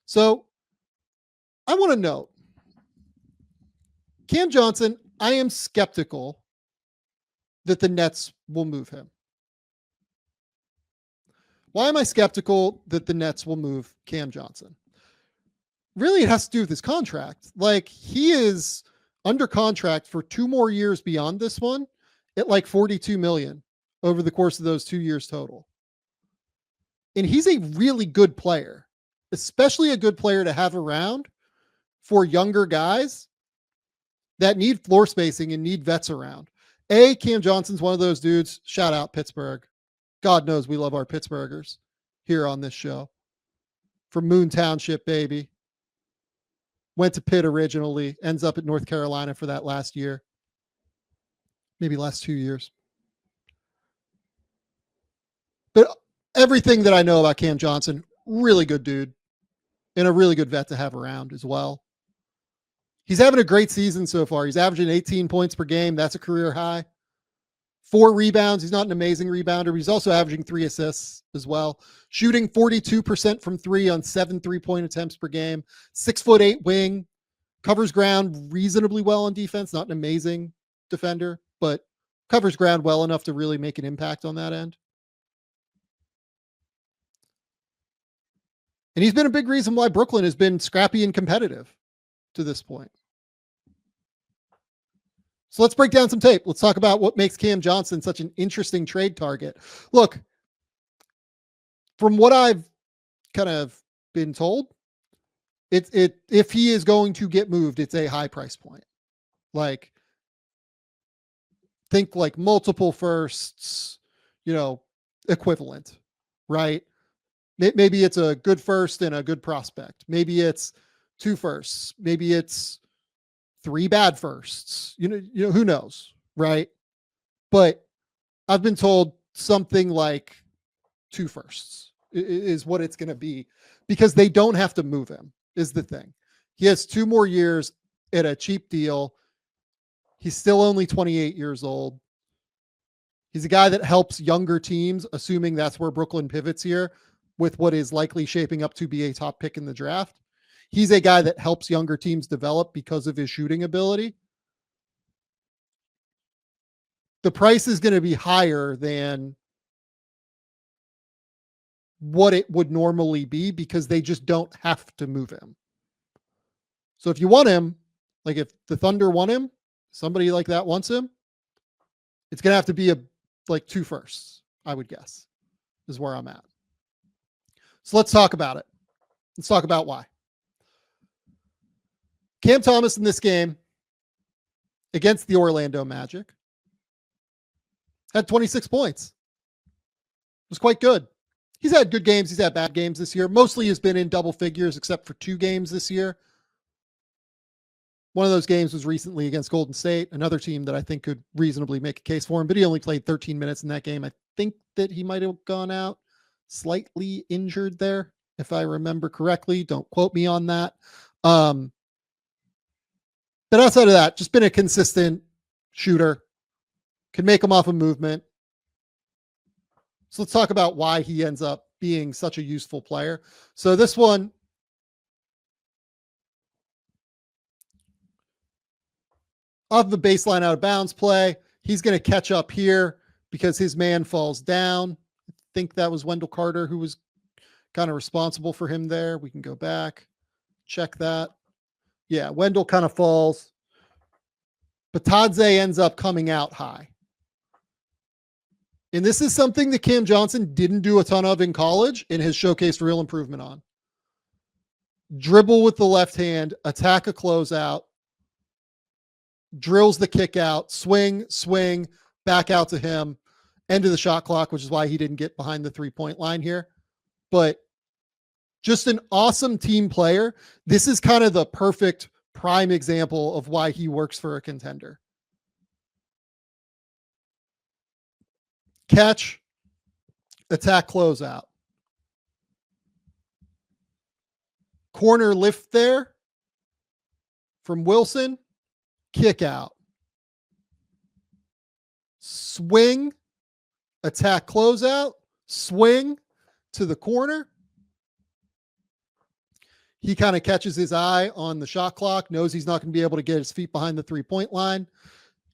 So I want to note Cam Johnson, I am skeptical that the Nets will move him. Why am I skeptical that the Nets will move Cam Johnson? Really, it has to do with his contract. Like, he is under contract for 2 more years beyond this one at like 42 million over the course of those 2 years total. And he's a really good player, especially a good player to have around for younger guys that need floor spacing and need vets around. Cam Johnson's one of those dudes. Shout out Pittsburgh. God knows we love our Pittsburghers here on this show. From Moon Township, baby. Went to Pitt originally, ends up at North Carolina for that last year. Maybe last 2 years. But everything that I know about Cam Johnson, really good dude. And a really good vet to have around as well. He's having a great season so far. He's averaging 18 points per game. That's a career high. 4 rebounds. He's not an amazing rebounder, but he's also averaging 3 assists as well. Shooting 42% from 3 on 7 3-point attempts per game. 6'8" wing. Covers ground reasonably well on defense. Not an amazing defender, but covers ground well enough to really make an impact on that end. And he's been a big reason why Brooklyn has been scrappy and competitive to this point. So let's break down some tape. Let's talk about what makes Cam Johnson such an interesting trade target. Look, from what I've kind of been told, if he is going to get moved, it's a high price point. Like, think like multiple firsts, equivalent, right? Maybe it's a good first and a good prospect. Maybe it's 2 firsts. Maybe it's 3 bad firsts. Who knows, right? But I've been told something like 2 firsts is what it's going to be, because they don't have to move him, is the thing. He has 2 more years at a cheap deal. He's still only 28 years old. He's a guy that helps younger teams, assuming that's where Brooklyn pivots here, with what is likely shaping up to be a top pick in the draft. He's a guy that helps younger teams develop because of his shooting ability. The price is going to be higher than what it would normally be because they just don't have to move him. So if you want him, like if the Thunder want him, somebody like that wants him, it's going to have to be 2 firsts, I would guess, is where I'm at. So let's talk about it. Let's talk about why. Cam Thomas in this game against the Orlando Magic had 26 points. It was quite good. He's had good games. He's had bad games this year. Mostly has been in double figures except for 2 games this year. One of those games was recently against Golden State, another team that I think could reasonably make a case for him, but he only played 13 minutes in that game. I think that he might have gone out slightly injured there, if I remember correctly. Don't quote me on that. But outside of that, just been a consistent shooter. Can make him off a movement. So let's talk about why he ends up being such a useful player. So this one, off the baseline out of bounds play, he's going to catch up here because his man falls down. I think that was Wendell Carter who was kind of responsible for him there. We can go back, check that. Yeah, Wendell kind of falls. Batadze ends up coming out high. And this is something that Cam Johnson didn't do a ton of in college and has showcased real improvement on. Dribble with the left hand, attack a closeout, drills the kick out, swing, back out to him, end of the shot clock, which is why he didn't get behind the 3-point line here. But just an awesome team player. This is kind of the perfect prime example of why he works for a contender. Catch, attack, closeout. Corner lift there from Wilson, kick out. Swing, attack, closeout, swing to the corner. He kind of catches his eye on the shot clock, knows he's not going to be able to get his feet behind the 3-point line.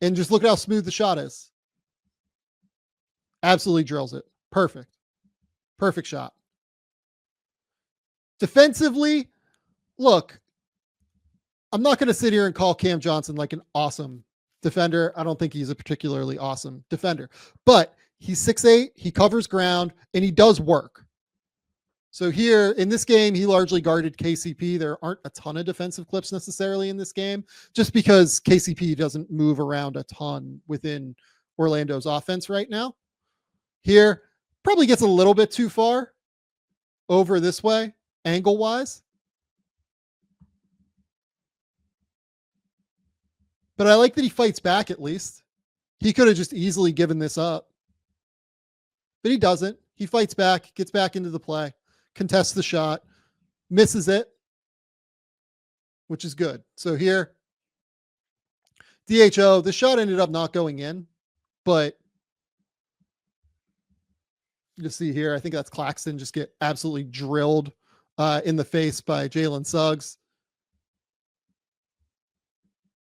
And just look at how smooth the shot is. Absolutely drills it. Perfect. Perfect shot. Defensively, look, I'm not going to sit here and call Cam Johnson like an awesome defender. I don't think he's a particularly awesome defender, but he's 6'8", he covers ground, and he does work. So here in this game, he largely guarded KCP. There aren't a ton of defensive clips necessarily in this game, just because KCP doesn't move around a ton within Orlando's offense right now. Here, probably gets a little bit too far over this way, angle-wise. But I like that he fights back at least. He could have just easily given this up. But he doesn't. He fights back, gets back into the play, contests the shot, misses it, which is good. So here, DHO, the shot ended up not going in, but you see here, I think that's Claxton just get absolutely drilled in the face by Jalen Suggs.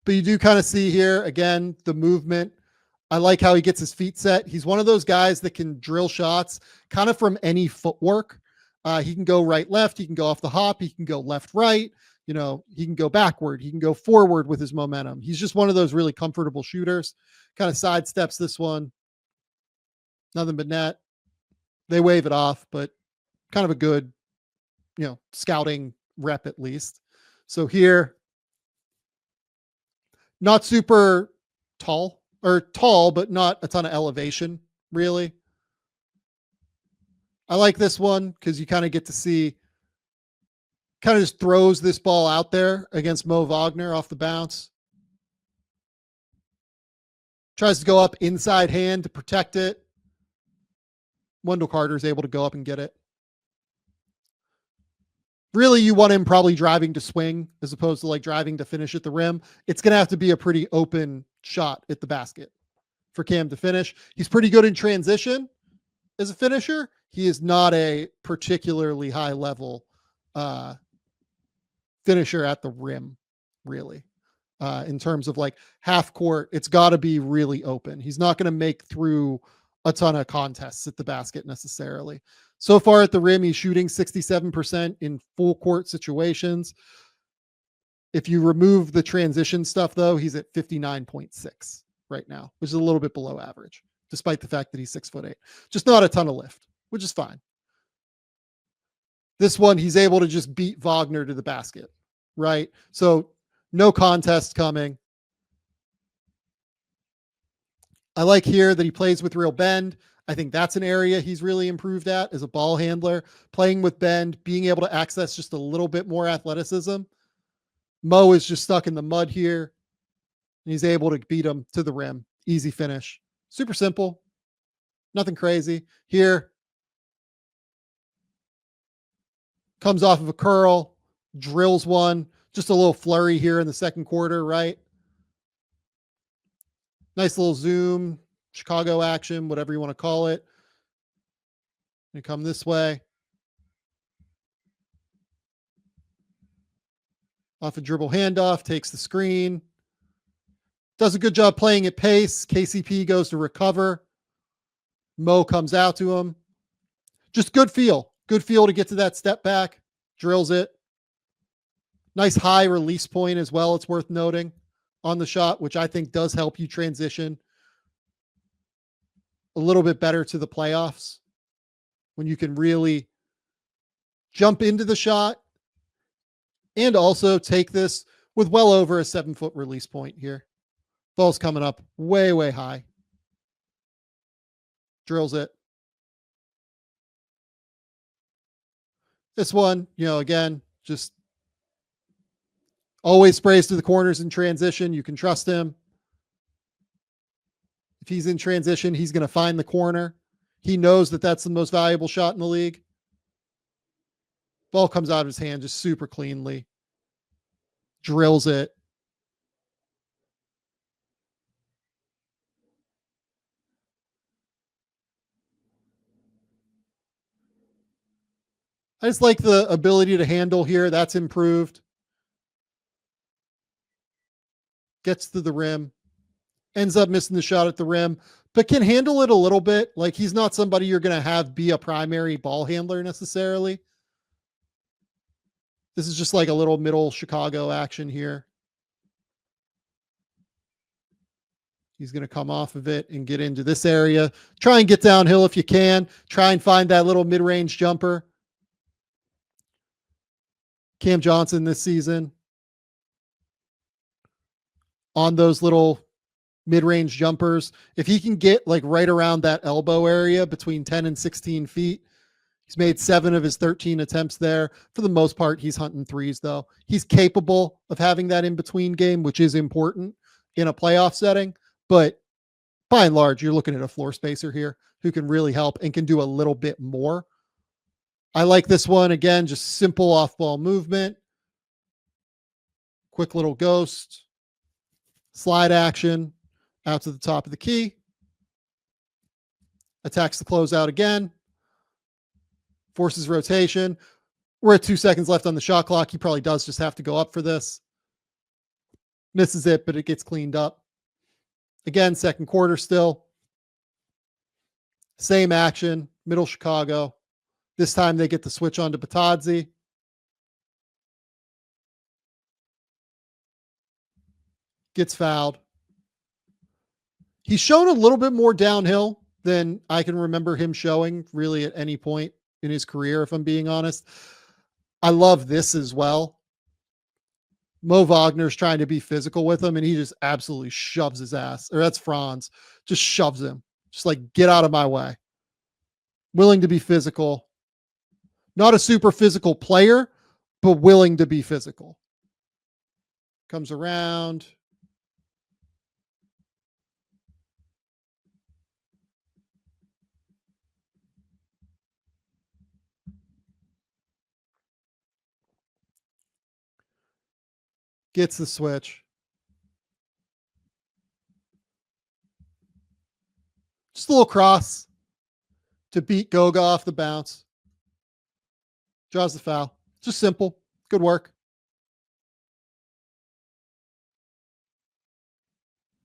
But you do kind of see here, again, the movement. I like how he gets his feet set. He's one of those guys that can drill shots kind of from any footwork. He can go right, left. He can go off the hop. He can go left, right. You know, he can go backward. He can go forward with his momentum. He's just one of those really comfortable shooters. Kind of sidesteps this one. Nothing but net. They wave it off, but kind of a good, you know, scouting rep at least. So here, not super tall, or tall, but not a ton of elevation, really. I like this one because you kind of get to see, kind of just throws this ball out there against Mo Wagner off the bounce. Tries to go up inside hand to protect it. Wendell Carter is able to go up and get it. Really, you want him probably driving to swing as opposed to like driving to finish at the rim. It's going to have to be a pretty open shot at the basket for Cam to finish. He's pretty good in transition as a finisher. He is not a particularly high level finisher at the rim, really. In terms of like half court, it's got to be really open. He's not going to make through a ton of contests at the basket necessarily. So far at the rim, he's shooting 67% in full court situations. If you remove the transition stuff, though, he's at 59.6 right now, which is a little bit below average, despite the fact that he's 6'8". Just not a ton of lift, which is fine. This one, he's able to just beat Wagner to the basket, right? So no contest coming. I like here that he plays with real bend. I think that's an area he's really improved at as a ball handler, playing with bend, being able to access just a little bit more athleticism. Mo is just stuck in the mud here. And he's able to beat him to the rim. Easy finish. Super simple. Nothing crazy. Here, comes off of a curl, drills one. Just a little flurry here in the second quarter, right? Nice little zoom, Chicago action, whatever you want to call it. And come this way. Off a dribble handoff, takes the screen. Does a good job playing at pace. KCP goes to recover. Mo comes out to him. Just good feel. Good feel to get to that step back. Drills it. Nice high release point as well, it's worth noting, on the shot, which I think does help you transition a little bit better to the playoffs when you can really jump into the shot and also take this with well over a 7-foot release point here. Ball's coming up way, way high. Drills it. This one, you know, again, just always sprays to the corners in transition. You can trust him. If he's in transition, he's going to find the corner. He knows that that's the most valuable shot in the league. Ball comes out of his hand just super cleanly. Drills it. I just like the ability to handle here. That's improved. Gets to the rim. Ends up missing the shot at the rim, but can handle it a little bit. Like, he's not somebody you're going to have be a primary ball handler necessarily. This is just like a little middle Chicago action here. He's going to come off of it and get into this area. Try and get downhill if you can. Try and find that little mid-range jumper. Cam Johnson this season on those little mid-range jumpers. If he can get like right around that elbow area between 10 and 16 feet, he's made 7 of his 13 attempts there. For the most part, he's hunting threes, though. He's capable of having that in-between game, which is important in a playoff setting. But by and large, you're looking at a floor spacer here who can really help and can do a little bit more. I like this one. Again, just simple off-ball movement. Quick little ghost. Slide action out to the top of the key. Attacks the closeout again. Forces rotation. We're at 2 seconds left on the shot clock. He probably does just have to go up for this. Misses it, but it gets cleaned up. Again, second quarter still. Same action, middle Chicago. This time they get the switch on to Batadze. Gets fouled. He's shown a little bit more downhill than I can remember him showing really at any point in his career, if I'm being honest. I love this as well. Mo Wagner's trying to be physical with him, and he just absolutely shoves his ass. Or that's Franz. Just shoves him. Just like, get out of my way. Willing to be physical. Not a super physical player, but willing to be physical. Comes around. Gets the switch. Just a little cross to beat Goga off the bounce. Draws the foul. Just simple. Good work.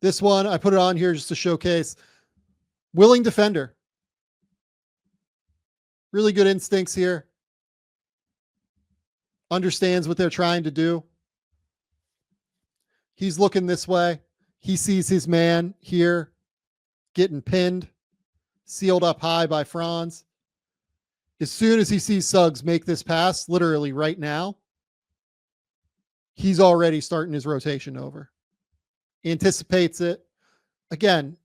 This one, I put it on here just to showcase. Willing defender. Really good instincts here. Understands what they're trying to do. He's looking this way. He sees his man here getting pinned, sealed up high by Franz. As soon as he sees Suggs make this pass, literally right now, he's already starting his rotation over. Anticipates it. Again,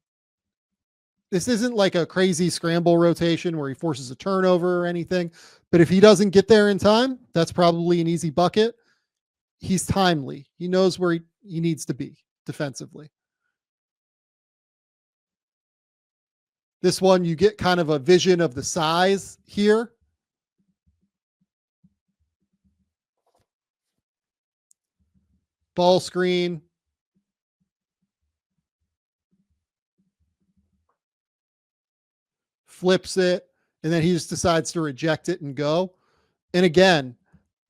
this isn't like a crazy scramble rotation where he forces a turnover or anything, but if he doesn't get there in time, that's probably an easy bucket. He's timely. He knows where he needs to be defensively. This one, you get kind of a vision of the size here. Ball screen. Flips it, and then he just decides to reject it and go. And again,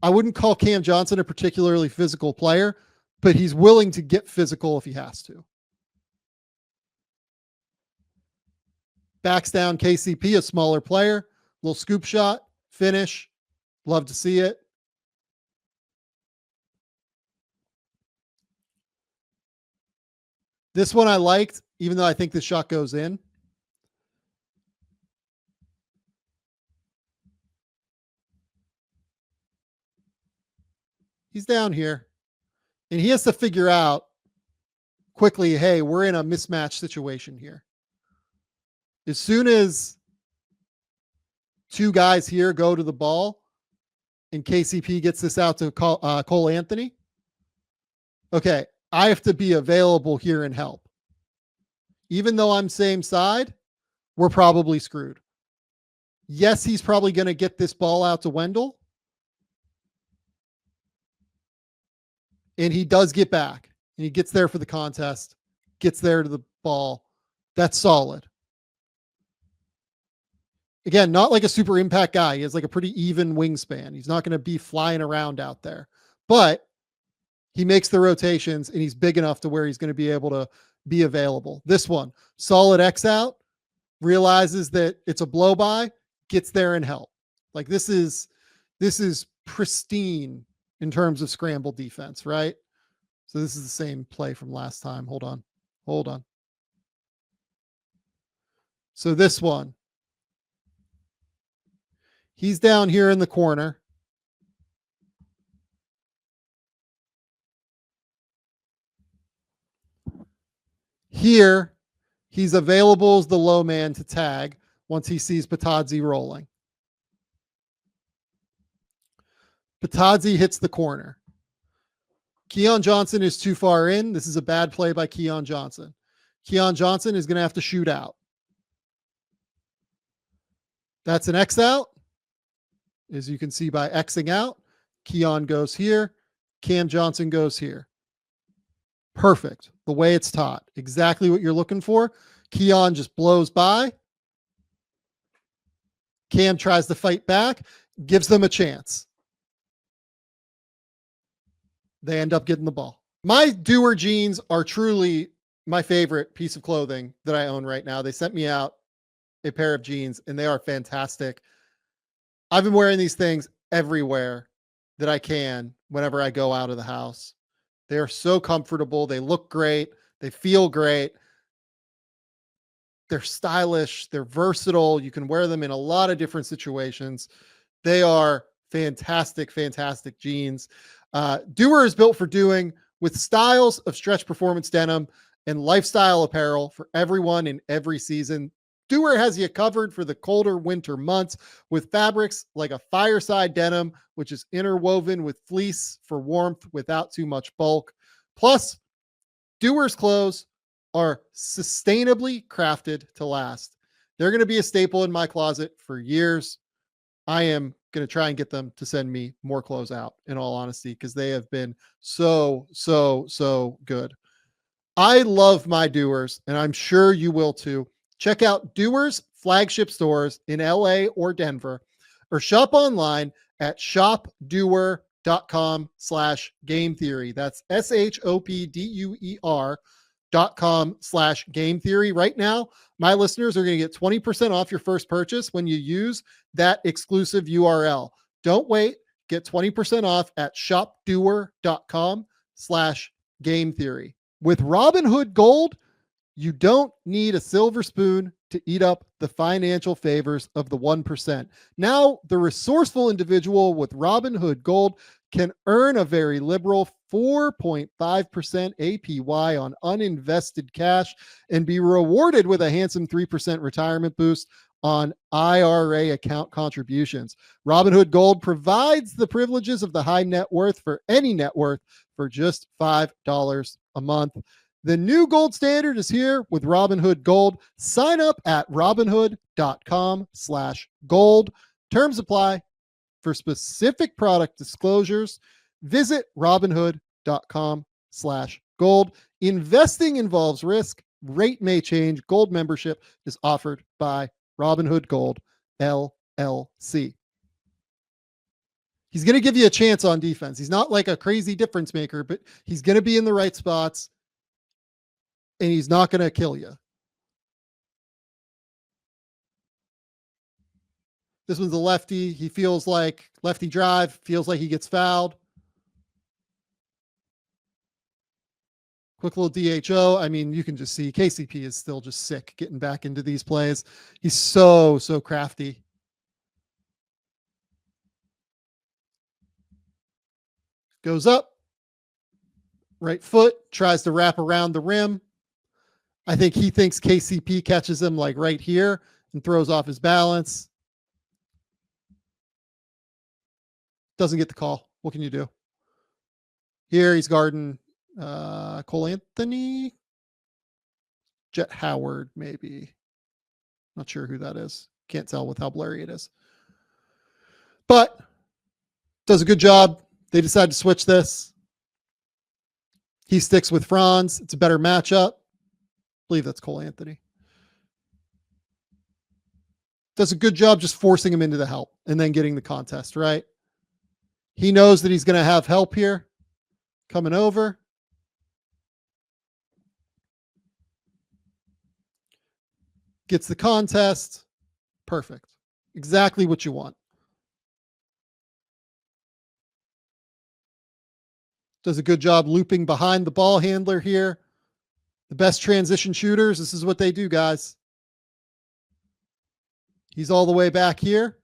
I wouldn't call Cam Johnson a particularly physical player, but he's willing to get physical if he has to. Backs down KCP, a smaller player. Little scoop shot, finish. Love to see it. This one I liked, even though I think the shot goes in. He's down here, and he has to figure out quickly, hey, we're in a mismatch situation here. As soon as 2 guys here go to the ball and KCP gets this out to Cole Anthony, okay, I have to be available here and help. Even though I'm same side, we're probably screwed. Yes, he's probably going to get this ball out to Wendell. And he does get back. And he gets there for the contest. Gets there to the ball. That's solid. Again, not like a super impact guy. He has like a pretty even wingspan. He's not going to be flying around out there, but he makes the rotations and he's big enough to where he's going to be able to be available. This one, solid X out, realizes that it's a blow by, gets there and help. Like this is pristine in terms of scramble defense, right? So this is the same play from last time. Hold on. So this one, he's down here in the corner. Here, he's available as the low man to tag once he sees Patadzi rolling. Patadzi hits the corner. Keon Johnson is too far in. This is a bad play by Keon Johnson. Keon Johnson is going to have to shoot out. That's an X out. As you can see by Xing out, Keon goes here. Cam Johnson goes here. Perfect. The way it's taught. Exactly what you're looking for. Keon just blows by. Cam tries to fight back, gives them a chance. They end up getting the ball. My Dewar jeans are truly my favorite piece of clothing that I own right now. They sent me out a pair of jeans and they are fantastic. I've been wearing these things everywhere that I can whenever I go out of the house. They are so comfortable. They look great. They feel great. They're stylish. They're versatile. You can wear them in a lot of different situations. They are fantastic, fantastic jeans. Dewar is built for doing with styles of stretch performance denim and lifestyle apparel for everyone in every season. Dewar has you covered for the colder winter months with fabrics like a fireside denim, which is interwoven with fleece for warmth without too much bulk. Plus, Dewar's clothes are sustainably crafted to last. They're going to be a staple in my closet for years. I am going to try and get them to send me more clothes out, in all honesty, because they have been so good. I love my Dewars, and I'm sure you will too. Check out Dewar's flagship stores in LA or Denver, or shop online at shopdewar.com/game theory. That's shopdeuer.com/game theory. Right now, my listeners are going to get 20% off your first purchase when you use that exclusive URL. Don't wait. Get 20% off at shopdeuer.com/game theory. With Robinhood Gold, you don't need a silver spoon to eat up the financial favors of the 1%. Now, the resourceful individual with Robinhood Gold can earn a very liberal 4.5% APY on uninvested cash and be rewarded with a handsome 3% retirement boost on IRA account contributions. Robinhood Gold provides the privileges of the high net worth for any net worth for just $5 a month. The new gold standard is here with Robinhood Gold. Sign up at robinhood.com/gold. Terms apply. For specific product disclosures, visit robinhood.com/gold. Investing involves risk. Rate may change. Gold membership is offered by Robinhood Gold LLC. He's going to give you a chance on defense. He's not like a crazy difference maker, but he's going to be in the right spots and he's not going to kill you. This one's a lefty. He feels like lefty drive, feels like he gets fouled. Quick little DHO. I mean, you can just see KCP is still just sick getting back into these plays. He's so crafty. Goes up. Right foot, tries to wrap around the rim. I think he thinks KCP catches him like right here and throws off his balance. Doesn't get the call. What can you do? Here he's guarding Cole Anthony. Jet Howard, maybe. Not sure who that is. Can't tell with how blurry it is. But does a good job. They decide to switch this. He sticks with Franz. It's a better matchup. I believe that's Cole Anthony. Does a good job just forcing him into the help and then getting the contest, right? He knows that he's going to have help here coming over. Gets the contest. Perfect. Exactly what you want. Does a good job looping behind the ball handler here. The best transition shooters, this is what they do, guys. He's all the way back here.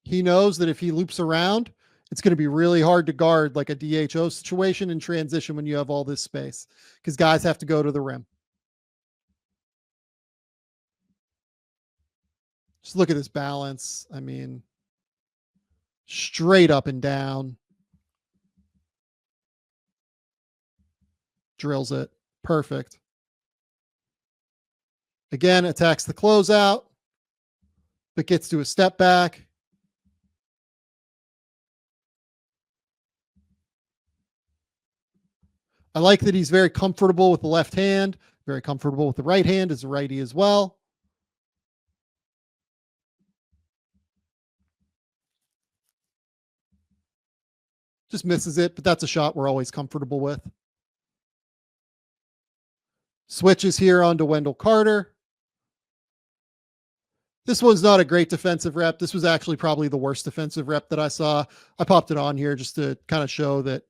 He knows that if he loops around, it's going to be really hard to guard like a DHO situation in transition when you have all this space because guys have to go to the rim. Just look at this balance. I mean, straight up and down. Drills it. Perfect. Again, attacks the closeout, but gets to a step back. I like that he's very comfortable with the left hand, very comfortable with the right hand as a righty as well. Just misses it, but that's a shot we're always comfortable with. Switches here onto Wendell Carter. This one's not a great defensive rep. This was actually probably the worst defensive rep that I saw. I popped it on here just to kind of show that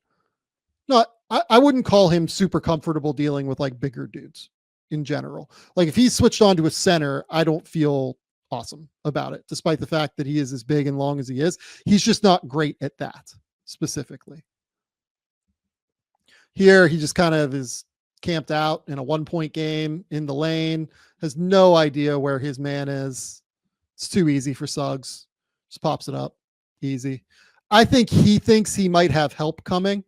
I wouldn't call him super comfortable dealing with like bigger dudes in general. Like if he's switched on to a center, I don't feel awesome about it, despite the fact that he is as big and long as he is. He's just not great at that specifically. Here, he just kind of is camped out in a 1-point game in the lane, has no idea where his man is. It's too easy for Suggs. Just pops it up. Easy. I think he thinks he might have help coming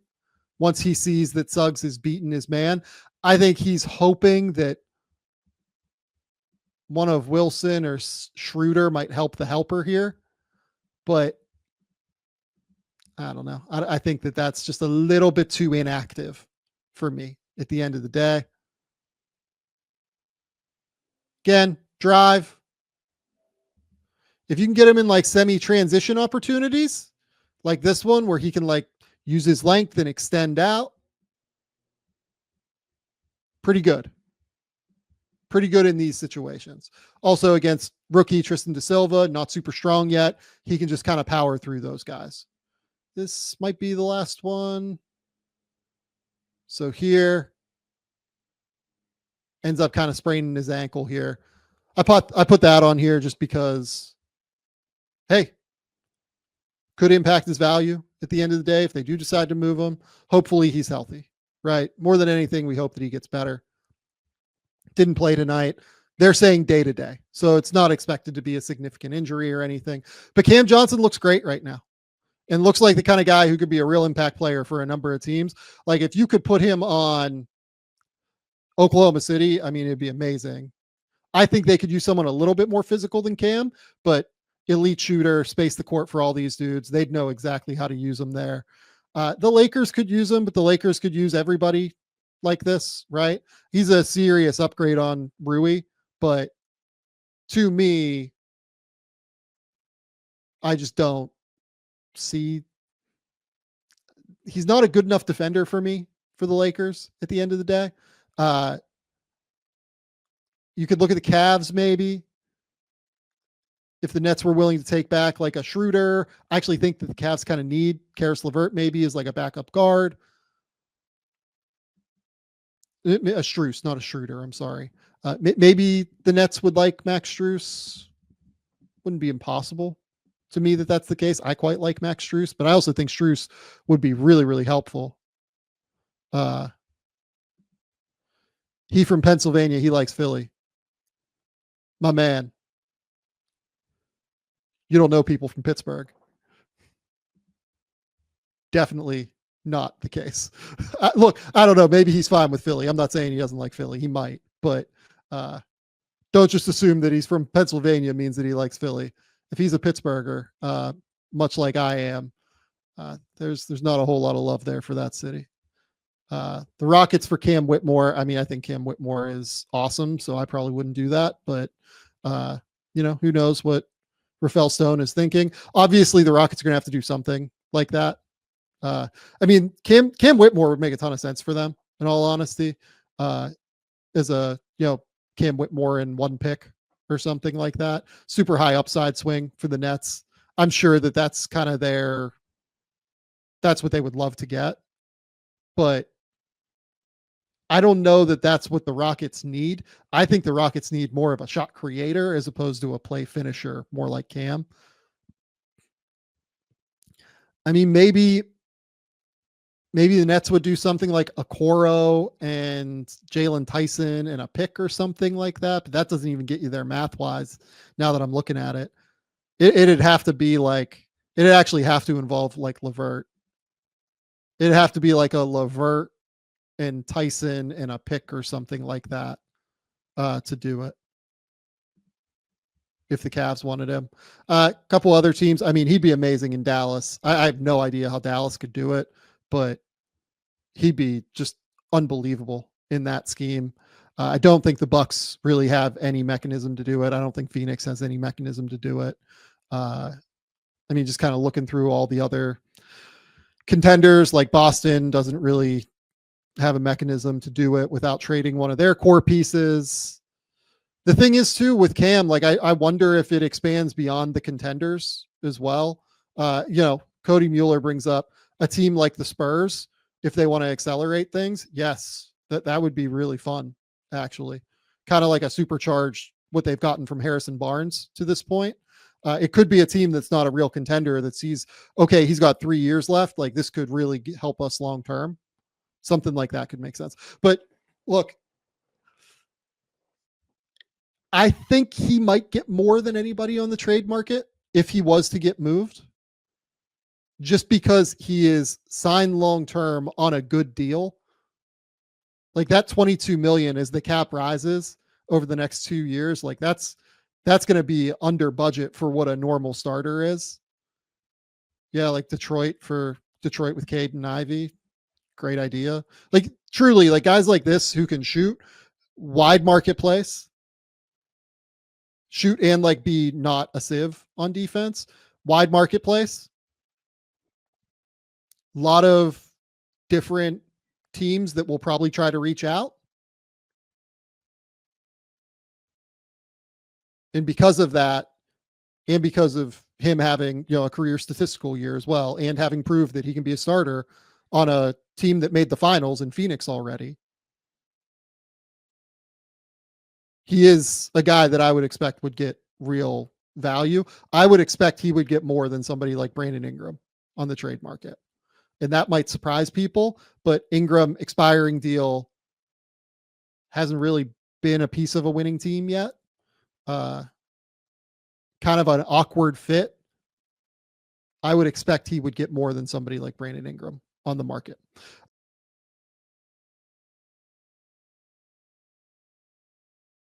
once he sees that Suggs has beaten his man. I think he's hoping that one of Wilson or Schroeder might help the helper here. But I don't know. I think that that's just a little bit too inactive for me at the end of the day. Again, drive. If you can get him in like semi-transition opportunities, like this one where he can like use his length and extend out, pretty good. Pretty good in these situations. Also against rookie Tristan Da Silva, not super strong yet. He can just kind of power through those guys. This might be the last one. So here, ends up kind of spraining his ankle here. I put that on here just because, hey, could impact his value at the end of the day if they do decide to move him. Hopefully he's healthy, right? More than anything, we hope that he gets better. Didn't play tonight. They're saying day to day, so it's not expected to be a significant injury or anything. But Cam Johnson looks great right now and looks like the kind of guy who could be a real impact player for a number of teams. Like if you could put him on Oklahoma City, I mean, it'd be amazing. I think they could use someone a little bit more physical than Cam, but elite shooter, space the court for all these dudes. They'd know exactly how to use them there. The Lakers could use him, but the Lakers could use everybody like this, right? He's a serious upgrade on Rui, but to me, I just don't see. He's not a good enough defender for me for the Lakers at the end of the day. You could look at the Cavs maybe. If the Nets were willing to take back like a Schroeder, I actually think that the Cavs kind of need Karis LeVert maybe as like a backup guard. A Strus, not a Schroeder. I'm sorry. Maybe the Nets would like Max Strus. Wouldn't be impossible to me that that's the case. I quite like Max Strus, but I also think Strus would be really, really helpful. He from Pennsylvania. He likes Philly. My man. You don't know people from Pittsburgh. Definitely not the case. Look, I don't know. Maybe he's fine with Philly. I'm not saying he doesn't like Philly. He might, but don't just assume that he's from Pennsylvania means that he likes Philly. If he's a Pittsburgher, much like I am, there's not a whole lot of love there for that city. The Rockets for Cam Whitmore. I mean, I think Cam Whitmore is awesome, so I probably wouldn't do that. But Who knows what Rafael Stone is thinking. Obviously, the Rockets are going to have to do something like that. I mean, Cam Whitmore would make a ton of sense for them, in all honesty, as a Cam Whitmore in one pick or something like that. Super high upside swing for the Nets. I'm sure that that's kind of that's what they would love to get, but I don't know that that's what the Rockets need. I think the Rockets need more of a shot creator as opposed to a play finisher, more like Cam. I mean, maybe the Nets would do something like a Coro and Jalen Tyson and a pick or something like that, but that doesn't even get you there math wise. Now that I'm looking at it, it'd have to be like, it'd actually have to involve like LeVert. It'd have to be like a LeVert and Tyson and a pick or something like that to do it. If the Cavs wanted him, a couple other teams. I mean, he'd be amazing in Dallas. I have no idea how Dallas could do it, but he'd be just unbelievable in that scheme. I don't think the Bucks really have any mechanism to do it. I don't think Phoenix has any mechanism to do it. I mean, just kind of looking through all the other contenders, like Boston doesn't really have a mechanism to do it without trading one of their core pieces. The thing is too with Cam, like I wonder if it expands beyond the contenders as well. Cody Mueller brings up a team like the Spurs. If they want to accelerate things, yes, that would be really fun, actually. Kind of like a supercharge what they've gotten from Harrison Barnes to this point. It could be a team that's not a real contender that sees, okay, he's got 3 years left. Like this could really help us long term. Something like that could make sense. But look, I think he might get more than anybody on the trade market if he was to get moved, just because he is signed long term on a good deal. Like that 22 million as the cap rises over the next 2 years, like that's going to be under budget for what a normal starter is. Yeah, like Detroit with Cade and Ivy. Great idea. Like truly, like guys like this who can shoot, wide marketplace, shoot and like be not a sieve on defense, wide marketplace. A lot of different teams that will probably try to reach out. And because of that, and because of him having, a career statistical year as well, and having proved that he can be a starter on a team that made the finals in Phoenix already, he is a guy that I would expect would get real value. I would expect he would get more than somebody like Brandon Ingram on the trade market. And that might surprise people, but Ingram expiring deal hasn't really been a piece of a winning team yet. Kind of an awkward fit. I would expect he would get more than somebody like Brandon Ingram on the market.